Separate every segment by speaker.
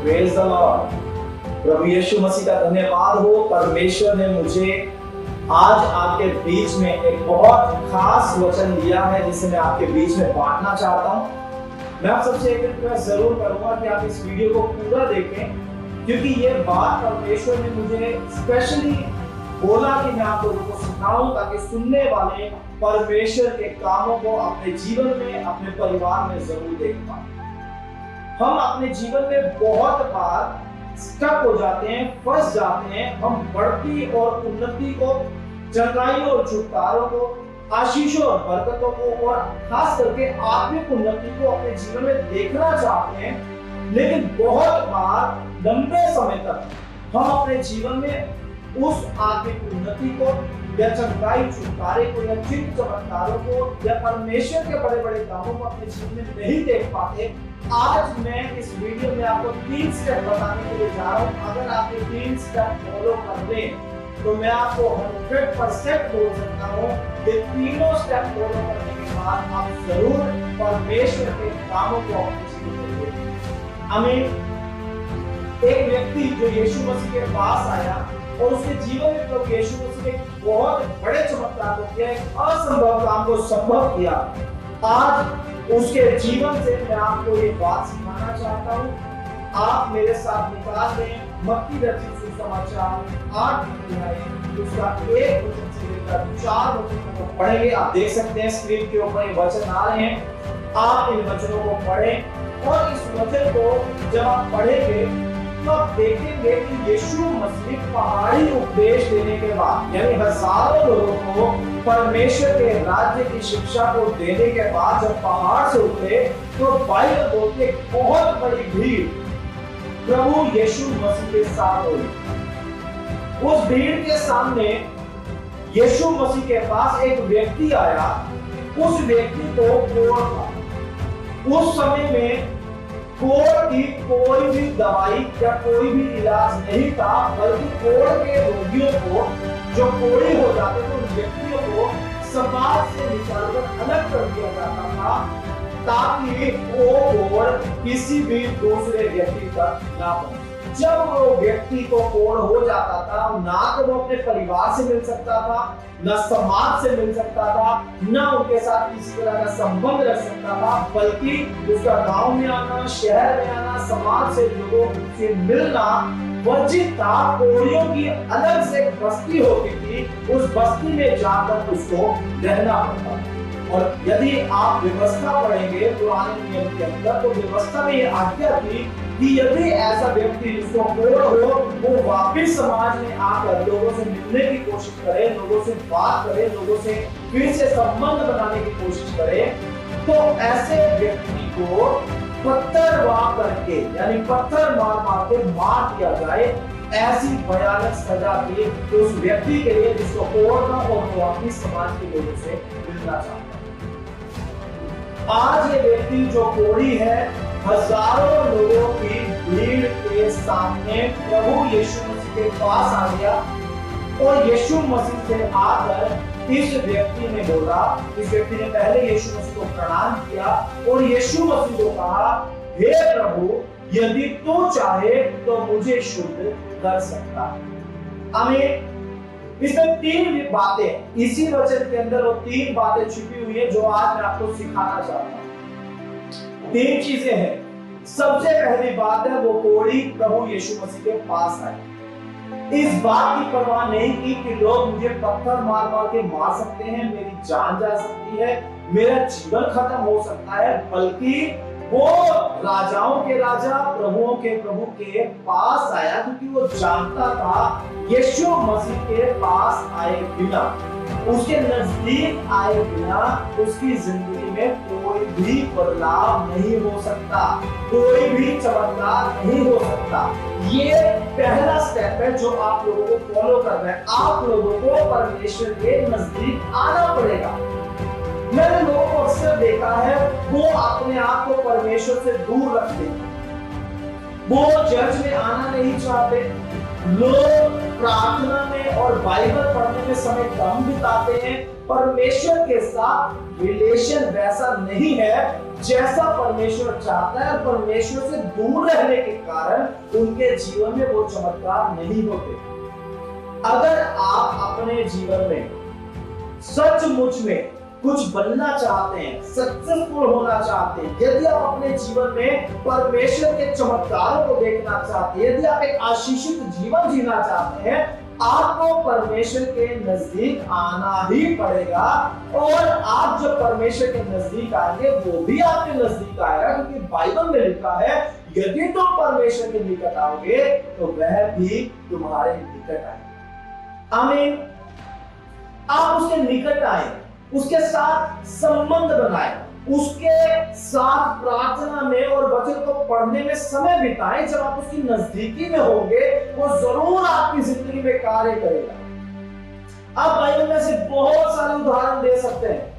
Speaker 1: Praise the Lord. प्रभु यीशु मसीह का धन्यवाद हो। परमेश्वर ने मुझे आज आपके बीच में एक बहुत खास वचन दिया है जिसे मैं आपके बीच में बांटना चाहता हूं। मैं आप सबसे एक रिक्वेस्ट जरूर करूंगा कि आप इस वीडियो को पूरा देखें, क्योंकि ये बात परमेश्वर ने मुझे स्पेशली बोला कि मैं आप लोगों को सिखाऊं ताकि सुनने वाले परमेश्वर के कामों को अपने जीवन में, अपने परिवार में जरूर देख पाए। हम अपने जीवन में बहुत बार स्टक हो जाते हैं, फंस जाते हैं। हम बढ़ती और उन्नति को, चंगाई और छुटकारों को, आशीषों और बरकतों को और खास करके आत्मिक उन्नति को अपने जीवन में देखना चाहते हैं, लेकिन बहुत बार लंबे समय तक हम अपने जीवन में उस आत्मिक उन्नति को या चंगाई छुटकारे को या चिन्ह चमत्कारों को या परमेश्वर के बड़े बड़े कामों को अपने जीवन में नहीं देख पाते। आज मैं इस वीडियो में आपको 3 स्टेप बताने के लिए जा रहा हूं। अगर आप ये 3 स्टेप फॉलो कर लें तो मैं आपको 100% बोल सकता हूं कि तीनों स्टेप फॉलो करने के बाद आप जरूर परमेश्वर के कामों को अपने जीवन में देखेंगे। आमीन। एक व्यक्ति जो यीशु मसीह के पास आया और उसके जीवन में प्रभु यीशु मसीह ने बहुत बड़े चमत्कार को किया, एक असंभव काम को संभव किया। आज उसके जीवन से मैं आपको ये बात सिखाना चाहता हूँ। आप मेरे साथ निकाल लें मत्ती रचित सुसमाचार 8 अध्याय उसका 1 वचन से लेकर 4 वचन को पढ़ेंगे। आप देख सकते हैं स्क्रीन के ऊपर ये वचन आ रहे हैं। आप इन वचनों को पढ़ें और इस वचन को जब आप पढ़ेंगे तो आप देखेंगे कि यीशु मसीह पहाड़ी उपदेश देने के बाद, यानी हजारों लोगों को परमेश्वर के राज्य की शिक्षा को देने के बाद जब पहाड़ से उतरे तो बाइबल बोलते बहुत बड़ी भीड़ प्रभु यीशु मसीह के साथ हुई। उस भीड़ के सामने यीशु मसीह के पास एक व्यक्ति आया। उस व्यक्ति को कोढ़ था। उस समय में कोढ़ की कोई भी दवाई या कोई भी इलाज नहीं था, बल्कि कोढ़ के रोगियों को, जो कोढ़ी हो जाते थे, उन व्यक्तियों को समाज से निकालकर अलग कर दिया जाता था ताकि वो कोढ़ किसी भी दूसरे व्यक्ति तक ना पहुंचे। जब वो व्यक्ति को कोढ़ हो जाता था, ना तो वो अपने परिवार से मिल सकता था, ना समाज से मिल सकता था, ना उनके साथ किसी तरह का संबंध रख सकता था, बल्कि उसका गांव में आना, शहर में आना, समाज से लोगों से मिलना वर्जित था। कोढ़ियों की अलग से एक बस्ती होती थी, उस बस्ती में जाकर उसको रहना पड़ता। और यदि आप व्यवस्था पढ़ेंगे पुराने नियम के अंदर, तो व्यवस्था में यह आज्ञा थी कि यदि ऐसा व्यक्ति जिसको कोढ़ हो वो वापिस समाज में आकर लोगों से मिलने की कोशिश करे, लोगों से बात करे, लोगों से फिर से संबंध बनाने की कोशिश करे, तो ऐसे व्यक्ति को पत्थर वार करके, यानी पत्थर मार मार के मार दिया जाए। ऐसी भयानक सजा थी तो उस व्यक्ति के लिए जिसको कोढ़ था और वो अपनी समाज के लोगों से मिलना चाहता। आज ये व्यक्ति जो कोढ़ी है, हजारों लोगों की भीड़ के सामने प्रभु यीशु मसीह के पास आ गया और यीशु मसीह से आकर इस व्यक्ति ने बोला, इस व्यक्ति ने पहले यीशु मसीह को प्रणाम किया और यीशु मसीह को कहा, हे प्रभु, यदि तू चाहे तो मुझे शुद्ध कर सकता है। आमीन। इसमें 3 बातें, इसी वचन के अंदर वो 3 बातें छिपी हुई है जो आज मैं आपको सिखाना चाहता हूं। 3 चीजें हैं। सबसे पहली बात है वो कोढ़ी प्रभु यीशु मसीह के पास आए। इस बात की परवाह नहीं की कि लोग मुझे पत्थर मार मार के मार सकते हैं, मेरी जान जा सकती है, मेरा जीवन खत्म हो सकता है, बल्कि वो राजाओं के राजा, प्रभुओं के प्रभु के पास आया क्योंकि वो जानता था यीशु मसीह के पास आए बिना, उसके नजदीक आए बिना उसकी जिंदगी में कोई भी बदलाव नहीं हो सकता, कोई भी चमत्कार नहीं हो सकता। ये पहला स्टेप है जो आप लोगों को फॉलो करना है। आप लोगों को परमेश्वर के नजदीक आना पड़ेगा। मैंने लोगों को अक्सर देखा है, वो अपने आप को परमेश्वर से दूर रखते हैं, वो चर्च में आना नहीं चाहते, लोग प्रार्थना में और बाइबल पढ़ने में समय कम बिताते हैं, परमेश्वर के साथ रिलेशन वैसा नहीं है जैसा परमेश्वर चाहता है, और परमेश्वर से दूर रहने के कारण उनके जीवन में वो चमत्कार नहीं होते। अगर आप अपने जीवन में सचमुच में कुछ बनना चाहते हैं, सक्सेसफुल होना चाहते हैं, यदि आप अपने जीवन में परमेश्वर के चमत्कारों को देखना चाहते हैं, यदि आप एक आशीषित जीवन जीना चाहते हैं, आपको परमेश्वर के नजदीक आना ही पड़ेगा। और आप जब परमेश्वर के नजदीक आएंगे वो भी आपके नजदीक आएगा, क्योंकि बाइबल में लिखा है यदि तुम परमेश्वर के निकट आओगे तो वह भी तुम्हारे निकट आएगा। आमीन। आप उसके निकट आए, उसके साथ संबंध बनाए, उसके साथ प्रार्थना में और वचन को पढ़ने में समय बिताएं। जब आप उसकी नजदीकी में होंगे वो जरूर आपकी जिंदगी में कार्य करेगा। आप बाइबल में से बहुत सारे उदाहरण दे सकते हैं।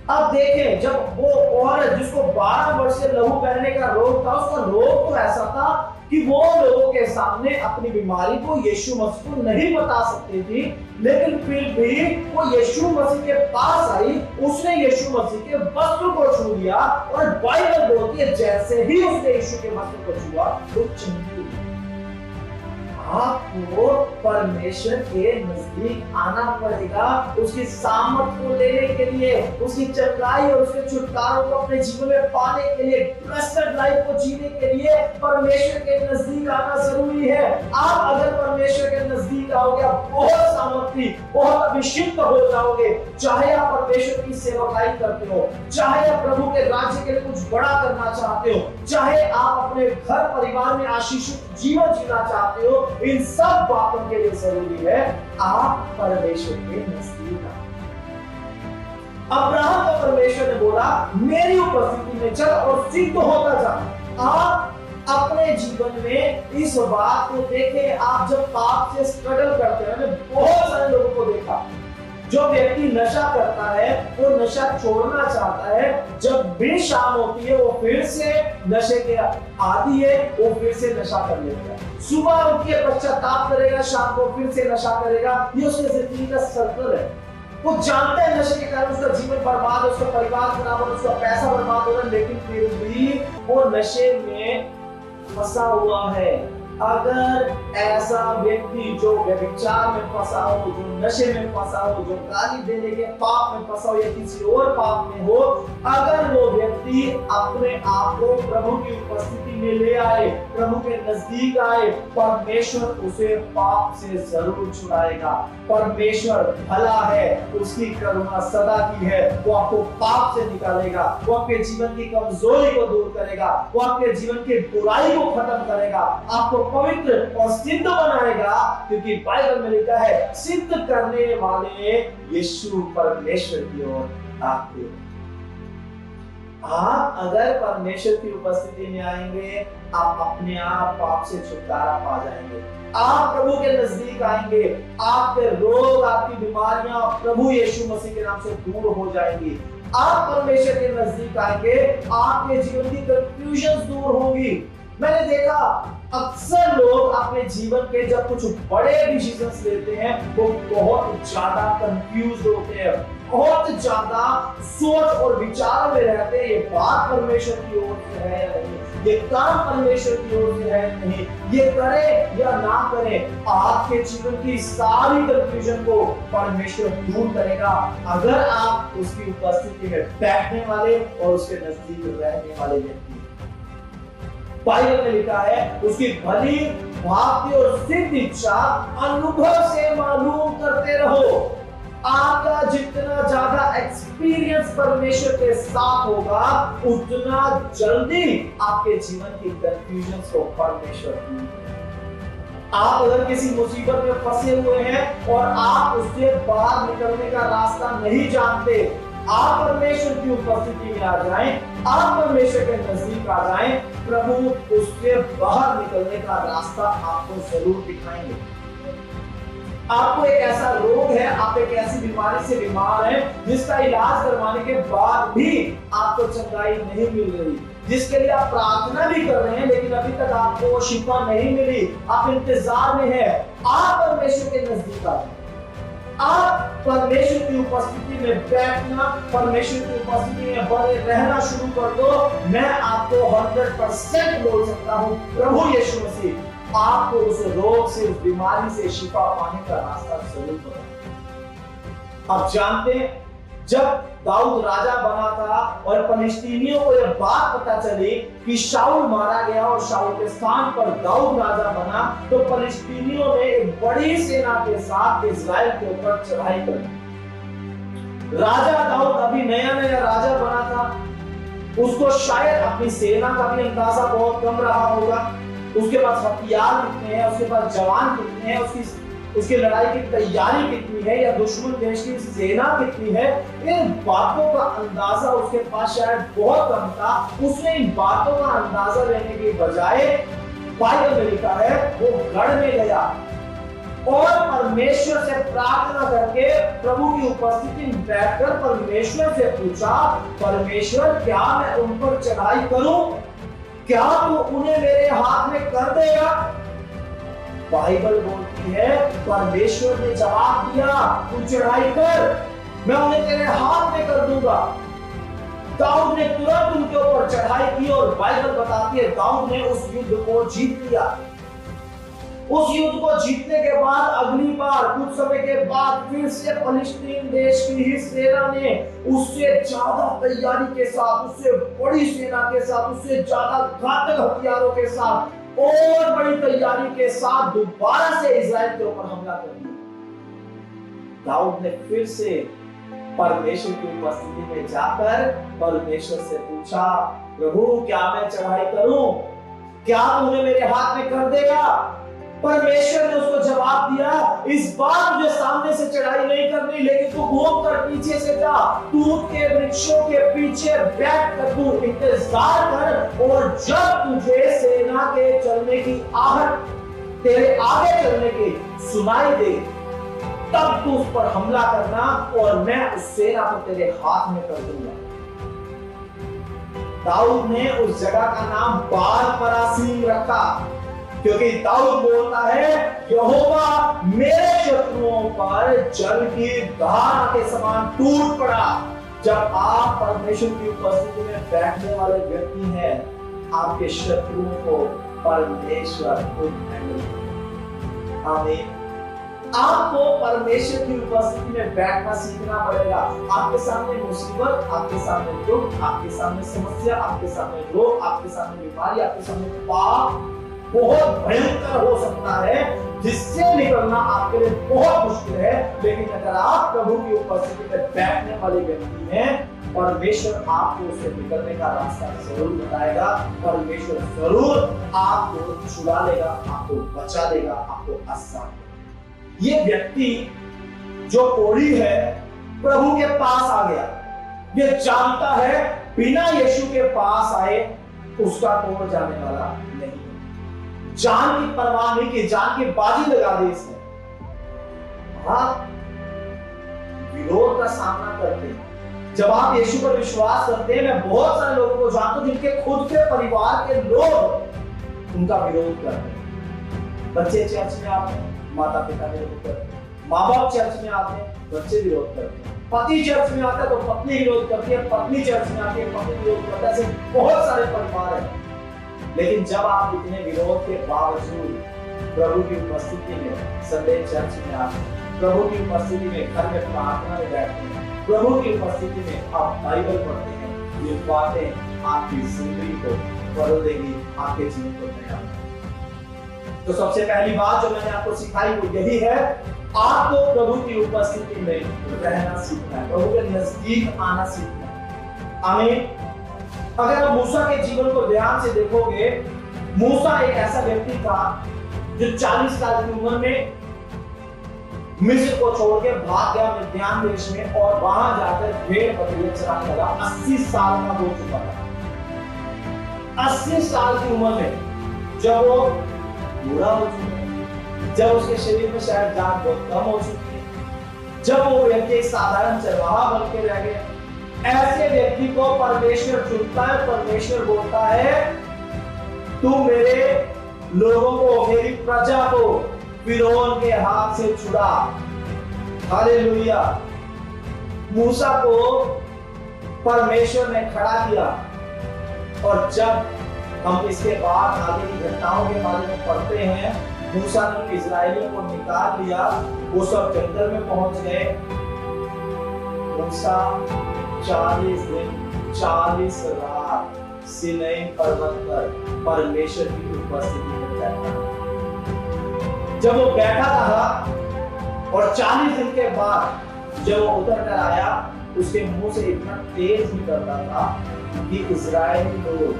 Speaker 1: आप देखें, जब वो औरत जिसको 12 वर्ष से लहू बहने का रोग था, उसका रोग तो ऐसा था कि वो लोगों के सामने अपनी बीमारी को यीशु मसीह को नहीं बता सकती थी, लेकिन फिर भी वो यीशु मसीह के पास आई, उसने यीशु मसीह के वस्त्र को छू लिया, और बाइबल बोलती है जैसे ही उसने यीशु के वस्त्र को छुआ वो चंगी हुई। आपको परमेश्वर के नजदीक आना पड़ेगा उसकी सामर्थ को लेने के लिए, उसकी चंगाई और उसके छुटकारों को अपने जीवन में पाने के लिए, ब्लेस्ड लाइफ को जीने के लिए परमेश्वर के नजदीक आना जरूरी है। आप अगर परमेश्वर के नजदीक आओगे आप बहुत सामर्थी, बहुत अभिषिक्त हो जाओगे। चाहे आप परमेश्वर की सेवकाई करते हो, चाहे आप प्रभु के राज्य के लिए कुछ बड़ा करना चाहते हो, चाहे आप अपने घर परिवार में आशीषित जीवन जीना चाहते हो, इन सब बातों के लिए जरूरी है आप परमेश्वर के नजदीक आओ। अब्राहम को परमेश्वर ने बोला मेरी उपस्थिति में चल और सिद्ध होता जा। आप अपने जीवन में इस बात को देखें। आप जब पाप से स्ट्रगल करते हैं, मैंने बहुत सारे लोगों को देखा, जो व्यक्ति नशा करता है वो नशा छोड़ना चाहता है, जब भी शाम होती है वो फिर से नशे के आदी है, वो फिर से नशा कर लेता है। सुबह उठ के पश्चाताप करेगा, शाम को फिर से नशा करेगा। ये उसके जिंदगी का सर्कल है। वो जानता है नशे के कारण उसका जीवन बर्बाद है, उसका परिवार खराब है, उसका पैसा बर्बाद हो रहा है, लेकिन फिर भी वो नशे में फंसा हुआ है। अगर ऐसा व्यक्ति जो व्यभिचार में फंसा हो, जो नशे में फंसा हो, जो गाली देने के पाप में फंसा हो या किसी और पाप में हो, अगर वो व्यक्ति अपने आप को प्रभु की उपस्थिति में ले आए, प्रभु के नजदीक आए, परमेश्वर उसे पाप से जरूर छुड़ाएगा। परमेश्वर भला है, उसकी करुणा सदा की है। वो आपको पाप से निकालेगा, वो आपके जीवन की कमजोरी को दूर करेगा, वो आपके जीवन की बुराई को खत्म करेगा, आपको पवित्र और सिद्ध बनाएगा, क्योंकि बाइबल में लिखा है सिद्ध करने वाले यीशु परमेश्वर की ओर आते हैं। आप अगर परमेश्वर की उपस्थिति में आएंगे आप अपने आप पाप से छुटकारा पा जाएंगे। आप प्रभु के नजदीक आएंगे, आपके रोग, आपकी बीमारियां प्रभु यीशु मसीह के नाम से दूर हो जाएंगी। आप परमेश्वर के नजदीक आएंगे, आपके जीवन की कंफ्यूजन दूर होंगी। मैंने देखा अक्सर लोग अपने जीवन के जब कुछ बड़े डिसीजंस लेते हैं वो बहुत ज्यादा कंफ्यूज होते हैं, बहुत ज्यादा सोच और विचार में रहते हैं। ये बात परमेश्वर की ओर से है या नहीं, ये काम परमेश्वर की ओर से है या नहीं, ये करें या ना करें। आपके जीवन की सारी कंफ्यूजन को परमेश्वर दूर करेगा अगर आप उसकी उपस्थिति में बैठने वाले और उसके नजदीक रहने वाले व्यक्ति। बाइबल में लिखा है उसकी भली भांति और सिद्ध इच्छा अनुभव से मालूम करते रहो। आपका जितना ज्यादा एक्सपीरियंस परमेश्वर के साथ होगा उतना जल्दी आपके जीवन की कंफ्यूजन को परमेश्वर दूर करेगा। आप अगर किसी मुसीबत में फंसे हुए हैं और आप उससे बाहर निकलने का रास्ता नहीं जानते, आप परमेश्वर की उपस्थिति में आ जाएं, आप परमेश्वर के नजदीक आ जाएं, प्रभु उससे बाहर निकलने का रास्ता आपको जरूर दिखाएंगे। आपको एक ऐसा रोग है, आप एक ऐसी बीमारी से बीमार हैं जिसका इलाज करवाने के बाद भी आपको चंगाई नहीं मिल रही, जिसके लिए आप प्रार्थना भी कर रहे हैं लेकिन अभी तक आपको शिफा नहीं मिली, आप इंतजार में हैं। आप परमेश्वर के नजदीक आ जाए, आप परमेश्वर की उपस्थिति में बैठना, परमेश्वर की उपस्थिति में बने रहना शुरू कर दो। मैं आपको 100% बोल सकता हूं, प्रभु यीशु मसीह आपको उस रोग से, उस बीमारी से शिफा पाने का रास्ता जरूर बताएगा। आप जानते हैं, जब दाऊद राजा बना था और फलिस्तीनियों को यह बात पता चली कि शाऊल मारा गया और शाऊल के स्थान पर दाऊद राजा बना, तो फलिस्तीनियों ने एक बड़ी सेना के साथ इस्राएल के ऊपर चढ़ाई कर दी। राजा दाऊद अभी नया नया राजा बना था, उसको शायद अपनी सेना का भी अंदाजा बहुत कम रहा होगा, उसके पास हथियार कितने हैं, उसके पास जवान कितने हैं, उसकी लड़ाई की तैयारी कितनी है, या दुश्मन देश की सेना कितनी है, इन बातों का अंदाजा उसके पास शायद बहुत कम था। उसने इन बातों का अंदाजा लेने की बजाय, बाइबल में लिखा है, वो गढ़ में गया और परमेश्वर से प्रार्थना करके प्रभु की उपस्थिति में बैठकर परमेश्वर से पूछा, परमेश्वर क्या मैं उन पर चढ़ाई करूं, क्या तू उन्हें मेरे हाथ में कर देगा? बाइबल बोलती है परमेश्वर ने जवाब दिया, तू चढ़ाई कर, मैं उन्हें तेरे हाथ में कर दूंगा। दाऊद ने तुरंत उनके ऊपर चढ़ाई की और बाइबल बताती है दाऊद ने उस युद्ध को जीत लिया। उस युद्ध को जीतने के बाद अगली बार कुछ समय के बाद फिर से फलिस्तीन देश की ही सेना ने उससे ज्यादा तैयारी के साथ, उससे बड़ी सेना के साथ, उससे ज्यादा घातक हथियारों के साथ और बड़ी तैयारी के साथ दोबारा से इस्राएल के ऊपर हमला कर दिया। दाऊद ने फिर से परमेश्वर की उपस्थिति में जाकर परमेश्वर से पूछा, प्रभु क्या मैं चढ़ाई करूं, क्या उन्हें मेरे हाथ में कर देगा? परमेश्वर ने उसको जवाब दिया, इस बार मुझे सामने से चढ़ाई नहीं करनी, लेकिन तू घूम कर पीछे से जा, तूत के वृक्षों के पीछे बैठ कर तू इंतजार कर, और जब तुझे सेना के चलने की आहट तेरे आगे चलने की सुनाई दे, तब तू उस पर हमला करना और मैं उस सेना को तेरे हाथ में कर दूंगा। दाऊद ने उस जगह का नाम बाल परासीम रखा, क्योंकि दाऊद बोलता है, यहोवा मेरे शत्रुओं पर जल की धारा के समान टूट पड़ा। जब आप परमेश्वर की उपस्थिति में बैठने वाले व्यक्ति हैं, आपके शत्रुओं को परमेश्वर खुद हैंडल करेगा। आमीन। आपको परमेश्वर की उपस्थिति में बैठना सीखना पड़ेगा। आपके सामने मुसीबत, आपके सामने दुख, आपके सामने समस्या, आपके सामने रोग, आपके सामने बीमारी, आपके सामने पाप बहुत भयंकर हो सकता है, जिससे निकलना आपके लिए बहुत मुश्किल है। लेकिन अगर आप प्रभु की उपस्थिति में बैठने वाले व्यक्ति हैं, परमेश्वर आपको उससे निकलने का रास्ता जरूर बताएगा। परमेश्वर जरूर आपको छुड़ा लेगा, आपको बचा लेगा, आपको आसान देगा। ये व्यक्ति जो कोढ़ी है, प्रभु के पास आ गया, ये जानता है बिना यीशु के पास आए उसका कोढ़ जाने वाला नहीं। जान की परवाह नहीं की, जान की बाजी लगा दी इसने। आप विरोध का सामना करते हैं, जब आप यीशु पर विश्वास करते हैं, मैं बहुत सारे लोगों को जानता हूं जिनके खुद के परिवार के लोग उनका विरोध करते हैं। बच्चे चर्च में आते हैं, माता पिता विरोध करते हैं, माँ बाप चर्च में आते हैं, बच्चे विरोध करते हैं, पति चर्च में आता है तो पत्नी विरोध करती है, पत्नी चर्च में आती है, पति विरोध करता है। ऐसे बहुत सारे परिवार हैं। लेकिन जब आप इतने विरोध के बावजूद प्रभु की उपस्थिति में संडे चर्च में आते हैं, प्रभु की उपस्थिति में घर में प्रार्थना में बैठते हैं, प्रभु की उपस्थिति में आप बाइबल पढ़ते हैं, ये बातें आपकी जिंदगी को बदल देगी, आपके जीवन को नया। तो सबसे पहली बात जो मैंने आपको सिखाई वो यही है, आपको प्रभु की उपस्थिति में रहना सीखना है, प्रभु के नजदीक आना सीखना है। आमीन। अगर आप मूसा के जीवन को ध्यान से देखोगे, मूसा एक ऐसा व्यक्ति था जो 40 साल की उम्र में मिस्र को छोड़ के भाग गया मिद्यान देश में, और वहां जाकर भेड़ बकरियां चराने लगा। 80 साल का हो चुका था। 80 साल की उम्र में जब वो बूढ़ा हो चुका, जब उसके शरीर में शायद जान बहुत कम हो चुकी है, जब वो व्यक्ति एक साधारण चरवाहा बन के रह गया, ऐसे व्यक्ति को परमेश्वर चुनता है। परमेश्वर बोलता है तू मेरे लोगों को, मेरी प्रजा को फिरौन के हाथ से छुड़ा। हालेलुया। मूसा को परमेश्वर ने खड़ा किया, और जब हम इसके बाद आगे की घटनाओं के बारे में पढ़ते हैं, मूसा ने इस्राएलियों को निकाल लिया, वो सब जंगल में पहुंच गए। मूसा 40 दिन 40 रात सीनै पर्वत पर परमेश्वर की उपस्थिति में बैठा। जब वो बैठा रहा और 40 दिन के बाद जब वो उतर कर आया, उसके मुंह से इतना तेज निकलता था कि इजरायली लोग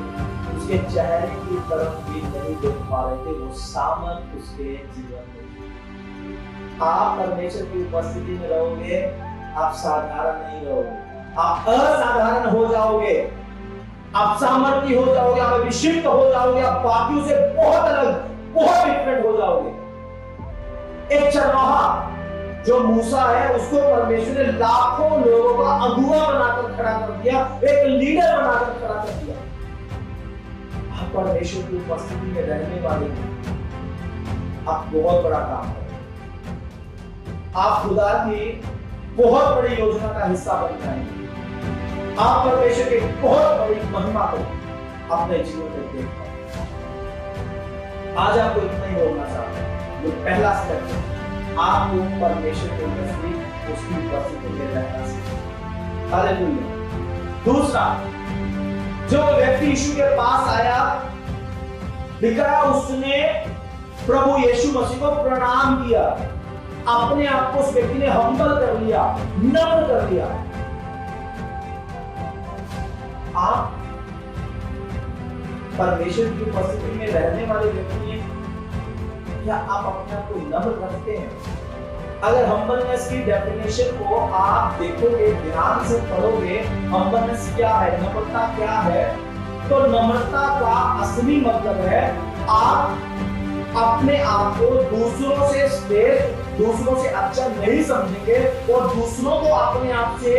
Speaker 1: उसके चेहरे की तरफ भी नहीं देख पा रहे थे। वो सामर्थ उसके जीवन में। आप परमेश्वर की उपस्थिति में रहोगे, आप साधारण नहीं रहोगे, आप असाधारण हो जाओगे, आप सामर्थ्य हो जाओगे, आप अभिषिक्त हो जाओगे, आप बाकियों से बहुत अलग, बहुत डिफरेंट हो जाओगे। एक चरवाहा जो मूसा है, उसको परमेश्वर ने लाखों लोगों का अगुवा बनाकर खड़ा कर दिया, एक लीडर बनाकर खड़ा कर दिया। आप परमेश्वर की उपस्थिति में रहने वाले हैं, आप बहुत बड़ा काम करें, आप खुदा की बहुत बड़ी योजना का हिस्सा बन जाएंगे। आप परमेश्वर की बहुत बड़ी महिमा को अपने जीवन में देख पाएंगे। आज आपको इतना ही बोलना चाहता हूं, जो पहला स्टेप है, आपको परमेश्वर के नजदीक उसकी उपस्थिति में रहना सीखें। हालेलुया। दूसरा, जो व्यक्ति यीशु के पास आया, दिखा उसने प्रभु यीशु मसीह को प्रणाम किया, अपने आप को उस व्यक्ति ने हम्बल कर लिया, नम्र कर लिया। आप परमेश्वर की उपस्थिति में रहने वाले व्यक्ति हैं, क्या आप अपने आप को नम्र रखते हैं? अगर हम्बलनेस की डेफिनेशन को आप देखोगे, ध्यान से पढ़ोगे, हम्बलनेस क्या है, नम्रता क्या है, तो नम्रता का असली मतलब है आप अपने आप को दूसरों से श्रेष्ठ, दूसरों से अच्छा नहीं समझेंगे और दूसरों को अपने आप से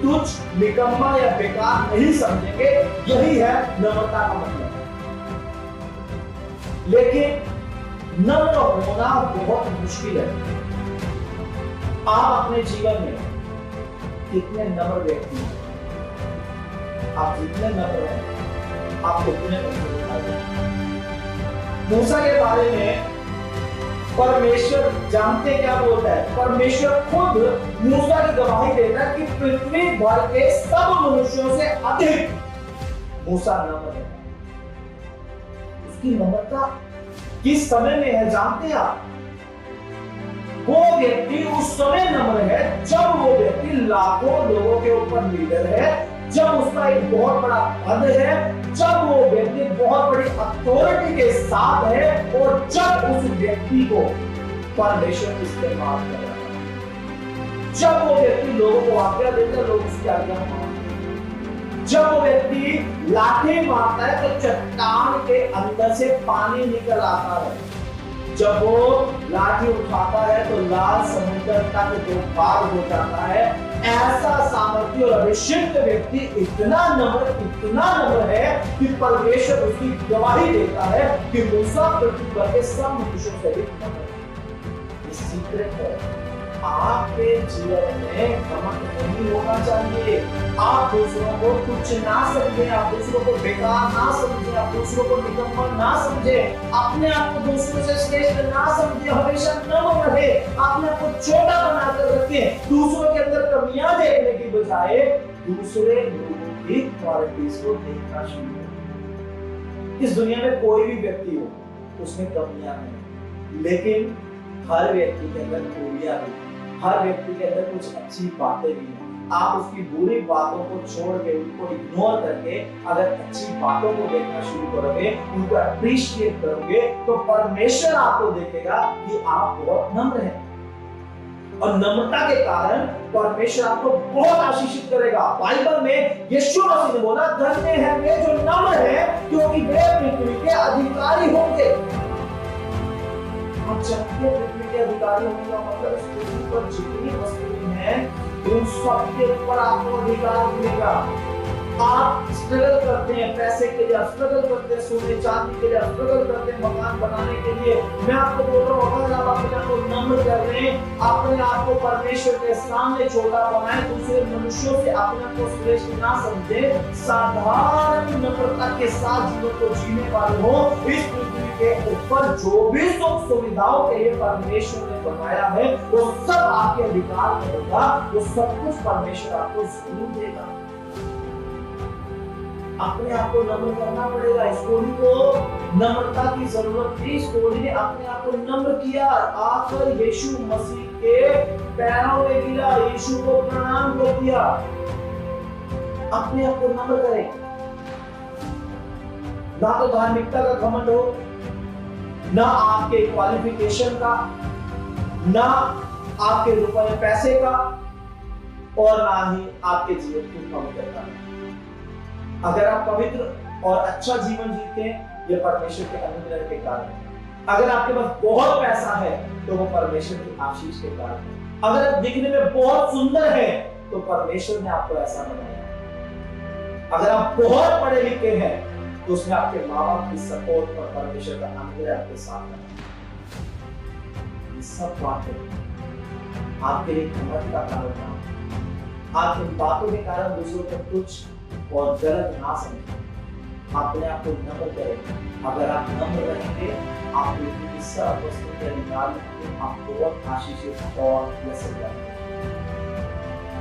Speaker 1: तुच्छ, निकम्मा या बेकार नहीं समझेंगे। यही है नम्रता का मतलब। लेकिन नम्र होना बहुत मुश्किल है। आप अपने जीवन में कितने नम्र व्यक्ति हैं? आप जितने नम्र हैं, आप उतने नम्र। मूसा के बारे में परमेश्वर जानते क्या बोलता है? परमेश्वर खुद मूसा की गवाही देता है कि पृथ्वी भर के सब मनुष्यों से अधिक मूसा नम्र है। उसकी नम्रता किस समय में है जानते हैं आप? वो व्यक्ति उस समय नम्र है जब वो व्यक्ति लाखों लोगों के ऊपर लीडर है, जब उसका एक बहुत बड़ा पद है, जब वो व्यक्ति बहुत बड़ी अथॉरिटी के साथ है और जब उस व्यक्ति को परमेश्वर इस्तेमाल कर रहा है, जब वो व्यक्ति लोगों को आज्ञा देता है, लोग उसकी आज्ञा मानते हैं, जब वो व्यक्ति लाठी मारता है तो चट्टान के अंदर से पानी निकल आता है, जब वो लाठी उठाता है तो लाल समुद्र तक जो पार हो जाता है। ऐसा सामर्थ्य और अभिषिक्त व्यक्ति इतना नम्र है कि परमेश्वर उसकी गवाही देता है कि मूसा पृथ्वी पर के सब मनुष्यों से भी नम्र है। ये सीक्रेट है। आपके जीवन में घमंड नहीं होना चाहिए। आप दूसरों को तुच्छ ना समझें, आप दूसरों को बेकार ना समझें, आप दूसरों को निकम्मा ना समझें, अपने आप को दूसरों से श्रेष्ठ ना समझें, हमेशा नम्र रहे, अपने आप को छोटा बनाकर रखें। दूसरों के अंदर कमियां देखने की बजाय दूसरे लोगों की क्वालिटीज को देखना शुरू करें। इस दुनिया में कोई भी व्यक्ति हो, उसमें कमियां हैं, लेकिन हर व्यक्ति के अंदर खूबियां भी, हर व्यक्ति के अंदर कुछ अच्छी बातें भी हैं। आप उसकी बुरी बातों को छोड़ के, उनको इग्नोर करके अगर अच्छी बातों को देखना शुरू करोगे, उनको अप्रिशिएट करोगे, तो परमेश्वर आपको देखेगा कि आप बहुत नम्र हैं। और नम्रता के कारण परमेश्वर आपको बहुत आशीषित करेगा। बाइबल में यीशु मसीह ने बोला, धन्य है वे जो नम्र हैं, क्योंकि वे पृथ्वी के अधिकारी होंगे। और चलते पृथ्वी के अधिकारी होने का मतलब इस पृथ्वी पर जितनी वस्तुएं हैं उन सब के ऊपर आपको अधिकार मिलेगा। आप स्ट्रगल करते हैं पैसे के लिए, स्ट्रगल करते हैं सोने चांदी के लिए, स्ट्रगल करते हैं मकान बनाने के लिए। मैं आपको बोल रहा हूँ, अगर आप अपने आप को नम्र कर रहे हैं, अपने आप को परमेश्वर के सामने छोटा बनाए, दूसरे मनुष्यों से अपने आप को श्रेष्ठ ना समझे, साधारण नम्रता के साथ जीवन को जीने वाले हो। इस पृथ्वी के ऊपर जो भी सुख सुविधाओं के लिए परमेश्वर ने बनाया है वो सब आपके अधिकार में होगा, वो सब कुछ परमेश्वर आपको जरूर देगा। अपने आप को नम्र करना पड़ेगा। इस कोढ़ी को नम्रता की जरूरत थी। इस कोढ़ी ने अपने आप को नम्र किया, आकर यीशु मसीह के पैरों में गिरा, यीशु को प्रणाम कर दिया। अपने आप को नम्र करें, ना तो धार्मिकता का घमंड हो, ना आपके क्वालिफिकेशन का, ना आपके रुपए पैसे का, और ना ही आपके जीवन की पवित्रता। अगर आप पवित्र और अच्छा जीवन जीते हैं, ये परमेश्वर के अनुग्रह के कारण। अगर आपके पास बहुत पैसा है तो वो परमेश्वर की आशीष के कारण है। अगर आप दिखने में बहुत सुंदर है तो परमेश्वर ने आपको ऐसा बनाया। अगर आप बहुत पढ़े लिखे हैं तो उसमें आपके माँ बाप की सपोर्ट और परमेश्वर का अनुग्रह आपके साथ है। ये सब बातें आपके लिए घमंड का कारण ना, आप इन बातों के कारण दूसरों को तुच्छ और गलत ना समझें। अपने आप को नम्र करें। अगर आप नम्र रहेंगे, आप पृथ्वी की सब वस्तु के अधिकार में आप बहुत आशीषित और ब्लेस्ड रहेंगे।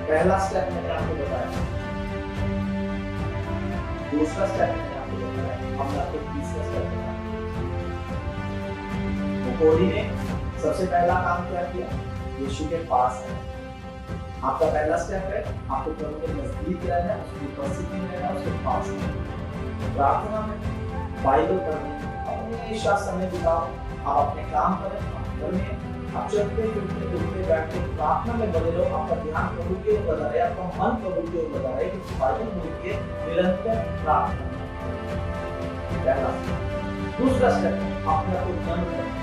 Speaker 1: पहला स्टेप मैंने आपको बताया, दूसरा स्टेप मैंने आपको बताया, अब मैं आपको तीसरा स्टेप बताऊंगा। कोढ़ी ने सबसे पहला काम क्या किया? यीशु के पास है। आपका पहला स्टेप है, आपको प्रभु के नजदीक रहना, उसकी उपस्थिति में रहना, उसके पास रहना, प्रार्थना में, बाइबल पढ़ने, हमेशा समय बिताओ। आप अपने काम करें, आप घर में, आप चलते फिरते उठते बैठते प्रार्थना में बने रहो। आपका ध्यान प्रभु की ओर लगा रहे, आपका मन प्रभु की ओर लगा रहे, क्योंकि बाइबल बोलती है निरंतर प्रार्थना। पहला स्टेप। दूसरा स्टेप, अपने आप को नम्र करना,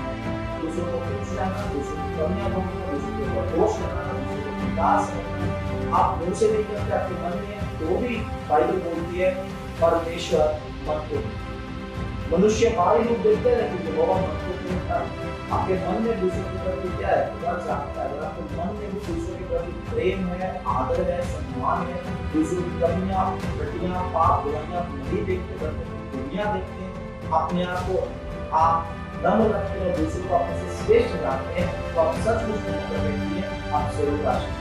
Speaker 1: दूसरों को खुश रहना, दूसरों की कमियां ढूंढना, दूसरों के ऊपर दोष लगाना, आप मुंह से नहीं करते, आपके मन में तो भी बाइबल बोलती है परमेश्वर मन को, मनुष्य बाहरी रूप देखते हैं लेकिन यहोवा मन को देखता है। आपके मन में दूसरों के प्रति क्या है? खुदा चाहता है। अगर आपके मन में भी दूसरों के प्रति प्रेम है, आदर है, सम्मान है, दूसरों की कमियां, त्रुटियां, पाप, बुराइयां नहीं देखते बल्कि दुनिया देखते हैं, अपने आप को आप नम्र रखते हैं, दूसरों को अपने से श्रेष्ठ जानते हैं, तो आप सचमुच पवित्र व्यक्ति हैं, आप जरूर आशीष।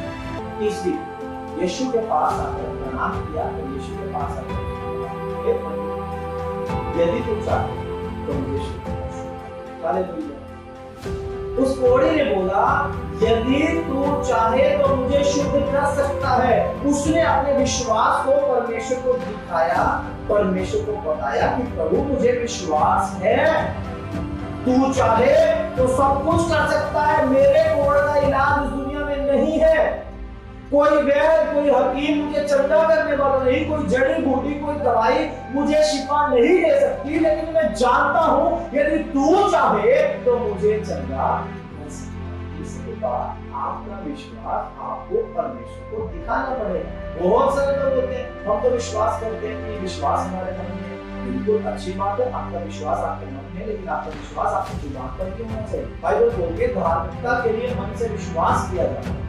Speaker 1: तीसरी, यीशु के पास आकर प्रणाम किया तो यीशु के पास आकर यदि तू चाहे तो मुझे शुद्ध कर सकता। हालेलुया। उस कोढ़ी ने बोला यदि तू चाहे तो मुझे शुद्ध कर सकता है। उसने अपने विश्वास को परमेश्वर को दिखाया, परमेश्वर को बताया कि प्रभु मुझे विश्वास है, तू चाहे तो सब कुछ कर सकता है। मेरे कोढ़ का इलाज इस दुनिया में नहीं है। कोई वैद्य, कोई हकीम मुझे चंगा करने वाला नहीं, कोई जड़ी बूटी, कोई दवाई मुझे शिफा नहीं दे सकती, लेकिन मैं जानता हूं यदि तू चाहे तो मुझे चंगा कर सकता। इसके बाद आपका विश्वास आपको परमेश्वर को दिखाना पड़ेगा। बहुत सारे लोग होते हैं, हम तो विश्वास करते हैं कि विश्वास हमारे मन में, बिल्कुल अच्छी बात है, आपका विश्वास आपके मन में, लेकिन आपका विश्वास आपकी जुबान पर क्यों होना चाहिए? बाइबल बोलती है धार्मिकता के लिए मन से विश्वास किया जाता है,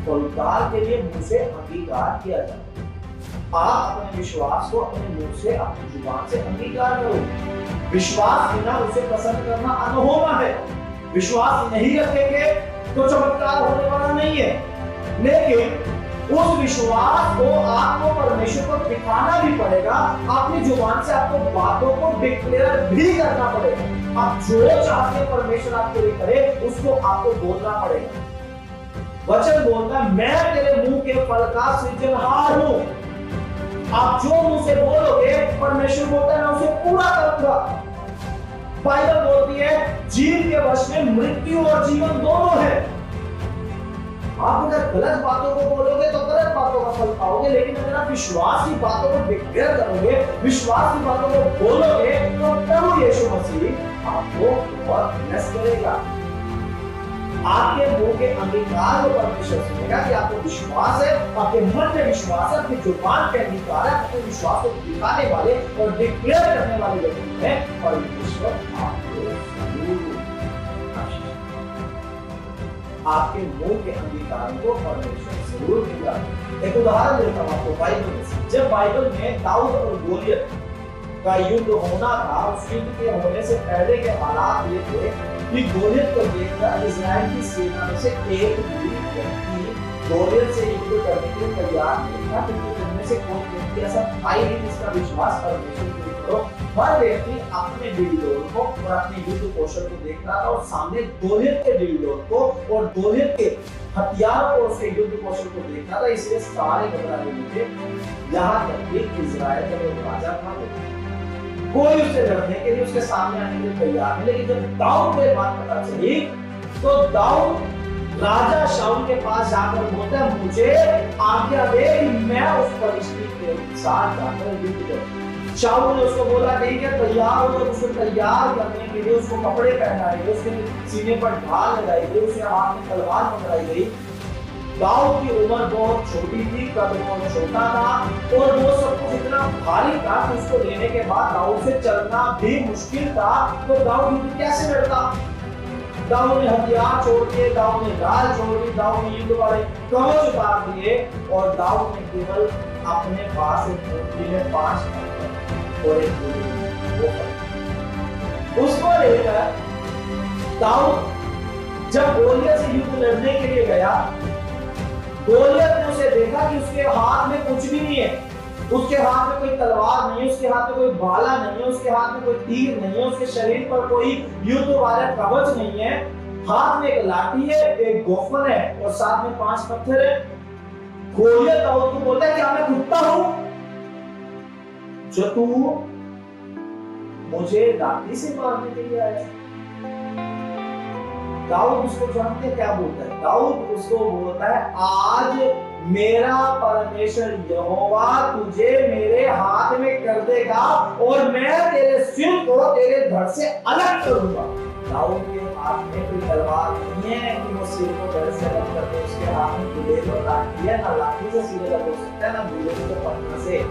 Speaker 1: उद्धार के लिए मुंह से अंगीकार किया जाता है। आप अपने विश्वास को अपने मुंह से, अपनी जुबान से अंगीकार करो। विश्वास बिना उसे पसंद करना अनहोना है। विश्वास नहीं रखेंगे तो चमत्कार होने वाला नहीं है, लेकिन उस विश्वास को आपको परमेश्वर को दिखाना भी पड़ेगा। अपनी जुबान से आपको बातों को डिक्लेयर भी करना पड़ेगा। आप जो चाहते हैं परमेश्वर आपके लिए करे, उसको आपको बोलना पड़ेगा। वचन बोलता है मैं तेरे मुंह के फल का सृजनहार हूं। आप जो मुंह से बोलोगे परमेश्वर बोलता है मैं उसे पूरा करूंगा। बाइबल बोलती है जीव के वश में मृत्यु और जीवन दोनों है। आप अगर गलत बातों को बोलोगे तो गलत बातों का फल पाओगे, लेकिन अगर आप विश्वास की बातों को डिक्लेयर करोगे, विश्वास की बातों को बोलोगे, तो प्रभु यीशु मसीह आपको बहुत ब्लेस करेगा। आपके मुंह के अंगीकार को परमेश्वर सुनेगा कि आपको विश्वास है, आपके मन में विश्वास है, आपकी जुबान के अंगीकार है, अपने विश्वास को दिखाने वाले और डिक्लेयर करने वाले व्यक्ति है, परमेश्वर आपको जरूर आपके मुंह के अंगीकार को परमेश्वर जरूर देगा। एक उदाहरण देता हूं आपको बाइबल में। जब बाइबल में दाऊद और गोलियत का युद्ध होना था, उस युद्ध के होने से पहले के हालात ये थे कि गोलियत को देखकर इस्राएल की सेना में से एक भी व्यक्ति गोलियत से युद्ध करने के लिए तैयार नहीं था, क्योंकि उनमें से कोई व्यक्ति ऐसा था ही नहीं जिसका विश्वास परमेश्वर के ऊपर। हर व्यक्ति अपने दिलदोर को और अपने युद्ध कौशल को देख रहा था और सामने गोलियत के दिलदोर को और गोलियत के हथियारों और उसके युद्ध कौशल को देख रहा था, इसलिए सारे घबरा रहे थे। यहाँ तक कि इस्राएल का जो राजा था कोई उससे लड़ने के लिए उसके सामने आने के लिए तैयार नहीं। लेकिन जब दाऊद को बात पता चली तो दाऊद राजा शाऊल के पास जाकर बोलता है, मुझे आज्ञा दे कि मैं उस फलिस्ती के साथ जाकर युद्ध करूं। शाऊल ने उसको बोला ठीक है तैयार हो। तो उसको तैयार करने के लिए उसको कपड़े पहनाए गए, उसके सीने पर ढाल लगाई गई, उसके हाथ में तलवार पकड़ाई गई। दाऊद की उम्र बहुत छोटी थी, कद बहुत छोटा था और वो सब कुछ इतना भारी था कि उसको लेने के बाद दाऊद से चलना भी मुश्किल था। तो दाऊद युद्ध कैसे लड़ता? दाऊद ने हथियार छोड़ दिए, दाऊद ने ढाल छोड़ दी, दाऊद ने युद्ध वाले कवच उतार दिए और दाऊद ने केवल अपने पास एक पोटली में 5 और एक उसको लेकर दाऊद जब गोलियत से युद्ध लड़ने के लिए गया, गोलियत ने उसे देखा कि उसके हाथ में कुछ भी नहीं है, उसके हाथ में कोई तलवार नहीं है, उसके हाथ में कोई भाला नहीं है, उसके हाथ में कोई तीर नहीं है, उसके शरीर पर कोई युद्ध वाला कवच नहीं है, हाथ में एक लाठी है, एक गोफन है और साथ में 5 पत्थर है। गोलियत दाऊद को बोलता है कि मैं कुत्ता हूं जो तू मुझे लाठी से मारने के लिए आया। दाऊद उसको जानते क्या बोलता है? दाऊद उसको बोलता है, आज मेरा परमेश्वर यहोवा तुझे मेरे हाथ में कर देगा और मैं तेरे सिर को तेरे धड़ से अलग करूंगा। दाऊद के हाथ में कोई तलवार नहीं है कि वो सिर को धड़ से अलग कर दे, उसके हाथ में गुलेल और लाठी है, ना लाठी से सिर अलग हो सकता है, ना गुलेल से पत्थर से।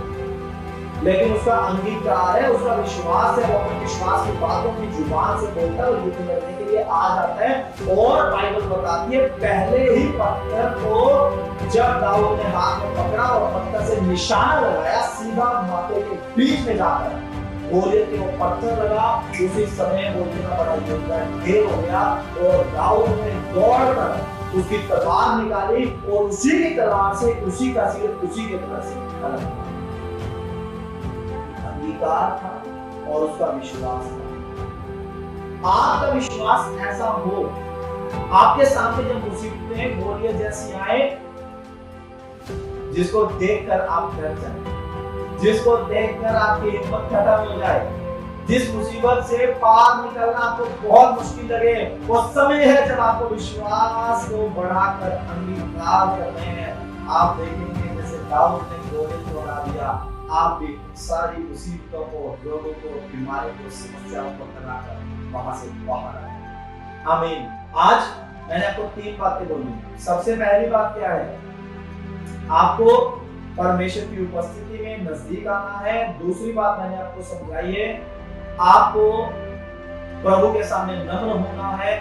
Speaker 1: लेकिन उसका अंगीकार है, उसका विश्वास है, वो अपने विश्वास की बातों की जुबान से बोलता है और युद्ध करने के लिए आ जाता है। और बाइबल बताती है पहले ही पत्थर को जब दाऊद ने हाथ में पकड़ा और पत्थर से निशाना लगाया, सीधा माथे के बीच में जाकर गोलियत के वो पत्थर लगा। उसी समय गोलियत का बड़ा युद्ध ढेर हो गया और दाऊद ने दौड़कर उसकी तलवार निकाली और उसी की तलवार से उसी का सिर उसी के तरह से अलग था और उसका विश्वास था। आपका विश्वास ऐसा हो, आपके सामने जब मुसीबतें गोलियत जैसी आए, जिसको देखकर आप डर जाए, जिसको देखकर आपकी हिम्मत खत्म हो जाए, जिस मुसीबत से पार निकलना आपको बहुत मुश्किल लगे, वो समय है जब आपको विश्वास को बढ़ाकर अंगीकार करने हैं। आप देखेंगे जैसे दाऊद ने गोलियत को हरा दिया, आप भी सारी मुसीबतों को, रोगों को, बीमारी को, समस्याओं को हराकर वहां से बाहर आए। आमीन। आज मैंने आपको 3 बातें बोली। सबसे पहली बात क्या है? आपको परमेश्वर की उपस्थिति में नजदीक आना है। दूसरी बात मैंने आपको समझाई है, आपको प्रभु के सामने नम्र होना है,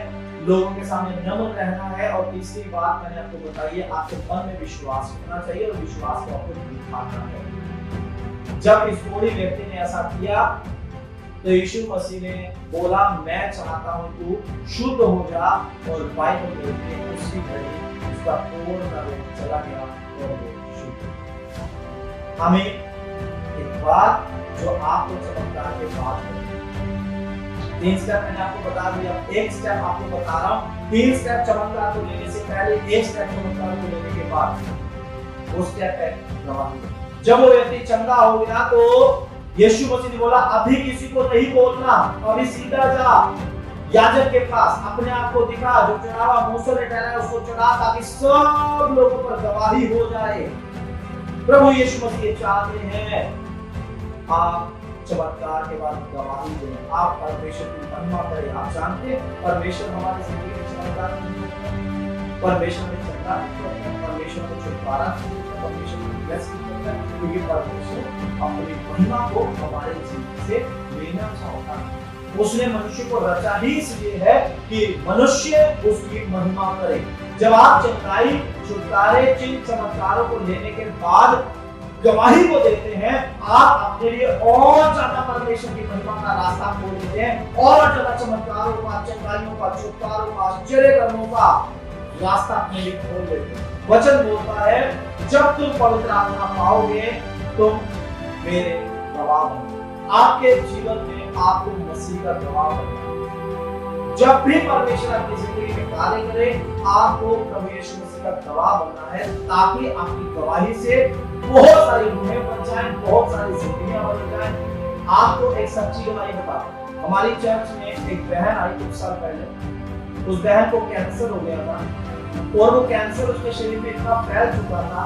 Speaker 1: लोगों के सामने नम्र रहना है। और तीसरी बात मैंने आपको बताई है, आपके मन में विश्वास होना चाहिए और विश्वास को आपको दिखाना है। जब इस बूढ़े व्यक्ति ने ऐसा किया तो यीशु मसीह ने बोला, मैं चाहता हूं तू शुद्ध हो जा, और बाइबल कहती है उसी घड़ी उसका पूर्ण रोग चला गया और वो शुद्ध। हमें एक बात जो आपको चमत्कार के बाद 3 स्टेप मैंने आपको बता दिया, 1 स्टेप आपको बता रहा हूं। 3 स्टेप चमत्कार को लेने से पहले, 1 स्टेप चमत्कार को लेने के बाद, वो स्टेप है गवाही। जब वो व्यक्ति चंगा हो गया तो यीशु मसीह ने बोला, अभी किसी को नहीं बोलना, अभी सीधा जा याजक के पास अपने आप को दिखा, जो चढ़ावा मूसा ने ठहराया उसको चढ़ा, ताकि सब लोगों पर गवाही हो जाए। प्रभु यीशु मसीह चाहते हैं आप चमत्कार के बाद गवाही दें, आप परमेश्वर की महिमा करें। आप जानते हैं परमेश्वर हमारी जिंदगी में चमत्कार नहीं करता, परमेश्वर में चमत्कार नहीं करता, परमेश्वर में छुटकारा नहीं देता, परमेश्वर में ब्लेस नहीं करता, क्योंकि परमेश्वर अपनी महिमा को हमारे जीवन से लेना चाहता है। उसने मनुष्य को रचा ही इसलिए है कि मनुष्य उसकी महिमा करे। जब आप चंगाई, छुटकारे, चिन्ह, चमत्कारों को लेने के बाद गवाही को देते हैं, आप अपने लिए और ज्यादा परमेश्वर की महिमा का रास्ता खोल देते हैं, और ज्यादा चमत्कारों का, चंगाइयों का, छुटकारों का, आश्चर्य कर्मों का रास्ता अपने लिए खोल देते हैं। वचन बोलता है, जब तुम पवित्र आत्मा पाओगे तुम मेरे गवाह बनोगे। आपके जीवन में आपको मसीह का गवाह बनना है। जब भी परमेश्वर आपकी जिंदगी में कार्य करे, आपको प्रभु यीशु मसीह का गवाह बनना है, ताकि आपकी गवाही से बहुत सारी रूहें बन जाएं, बहुत सारी जिंदगियां बन जाएं। आपको एक सच्ची गवाही बताऊं, हमारी चर्च में एक बहन आई कुछ साल पहले। उस बहन को कैंसर हो गया था, और वो कैंसर उसके शरीर में इतना फैल चुका था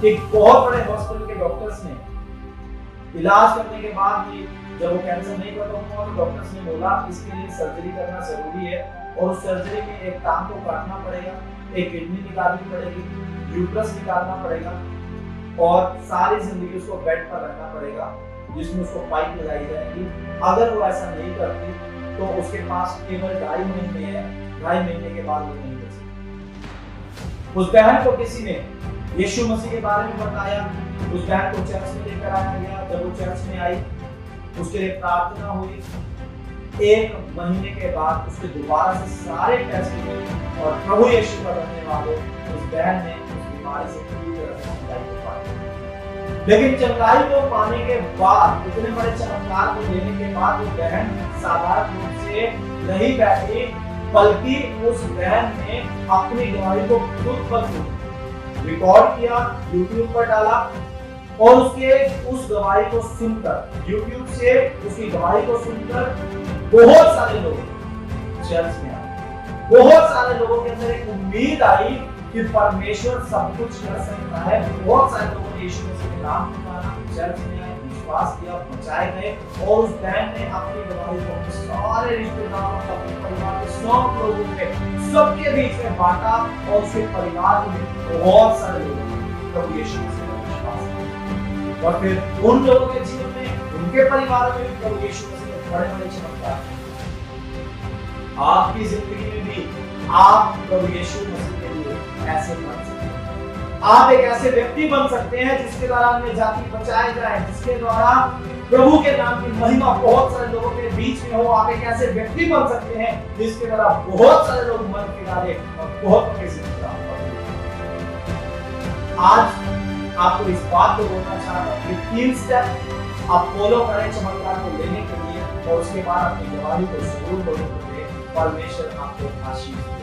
Speaker 1: कि बहुत बड़े हॉस्पिटल के डॉक्टर्स ने इलाज करने के बाद भी जब वो कैंसर नहीं खत्म हुआ, तो डॉक्टर्स ने बोला इसके लिए सर्जरी करना जरूरी है, और उस सर्जरी में एक टांग को काटना पड़ेगा, एक किडनी निकालनी पड़ेगी, यूट्रस निकालना पड़ेगा, और सारी जिंदगी उसको बेड पर रखना पड़ेगा, जिसमें उसको पाइप लगाई जाएगी। अगर वो ऐसा नहीं करती तो उसके पास केवल 2.5 महीने है, 2.5 महीने के बाद वो नहीं कर सकती। उस बहन को किसी ने यीशु मसीह के बारे में बताया, उस बहन को चर्च में लेकर आया गया। जब वो चर्च में आई, उसके लिए प्रार्थना हुई। 1 महीने के बाद उसके दोबारा से सारे टेस्ट हुए, और प्रभु यीशु का धन्यवाद हो, उस बहन ने उस बीमारी से पूरी तरह से चंगाई को पाया। लेकिन चंगाई को पाने के बाद, इतने बड़े चमत्कार को लेने के बाद, वो बहन साधारण रूप से नहीं बैठी, बल्कि उस बहन ने अपनी गवाही को खुद पर रिकॉर्ड किया, यूट्यूब पर डाला, और उसके उस गवाही को सुनकर, यूट्यूब से उसकी गवाही को सुनकर बहुत सारे लोग चर्च में आए। बहुत सारे लोगों के अंदर एक उम्मीद आई कि परमेश्वर सब कुछ कर सकता है। बहुत सारे लोगों ने यीशु मसीह के नाम पुकारा, चर्च में आए, विश्वास किया, बचाए गए, और उस बहन ने अपनी गवाही को अपने सारे रिश्तेदारों, अपने परिवार के सब लोगों में, सबके बीच में बांटा, और उसके परिवार में बहुत सारे लोग प्रभु यीशु मसीह पर विश्वास किया। और फिर उन लोगों के जीवन में, उनके परिवार में भी प्रभु यीशु मसीह ने बड़े बड़े चमत्कार। आपकी जिंदगी में भी आप प्रभु यीशु मसीह के लिए ऐसे बन सकते हैं। आप एक ऐसे व्यक्ति बन सकते हैं जिसके द्वारा अन्य जाति बचाए जाए, जिसके द्वारा प्रभु के नाम की महिमा बहुत सारे लोगों के बीच में हो। आप एक ऐसे व्यक्ति बन सकते हैं जिसके द्वारा बहुत सारे लोग मन फिराले और बहुत के जिंदगी। आज आपको इस बात को बोलना चाहता हूं कि 3 स्टेप आप फॉलो करें चमत्कार को लेने के लिए, और उसके बाद अपनी गवाही को जरूर बोलने के लिए परमेश्वर आपको आशीष दे।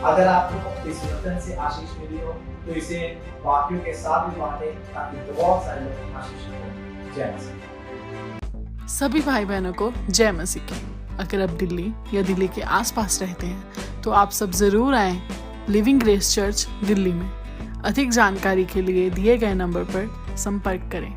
Speaker 1: अगर आपको इस वचन से आशीष मिली हो तो इसे वाक्यों के साथ भी बांटें, ताकि बहुत सारे लोग आशीष हो। जय मसीह।
Speaker 2: सभी भाई बहनों को जय मसीह की। अगर आप दिल्ली या दिल्ली के आसपास रहते हैं तो आप सब जरूर आएं लिविंग ग्रेस चर्च दिल्ली में। अधिक जानकारी के लिए दिए गए नंबर पर संपर्क करें।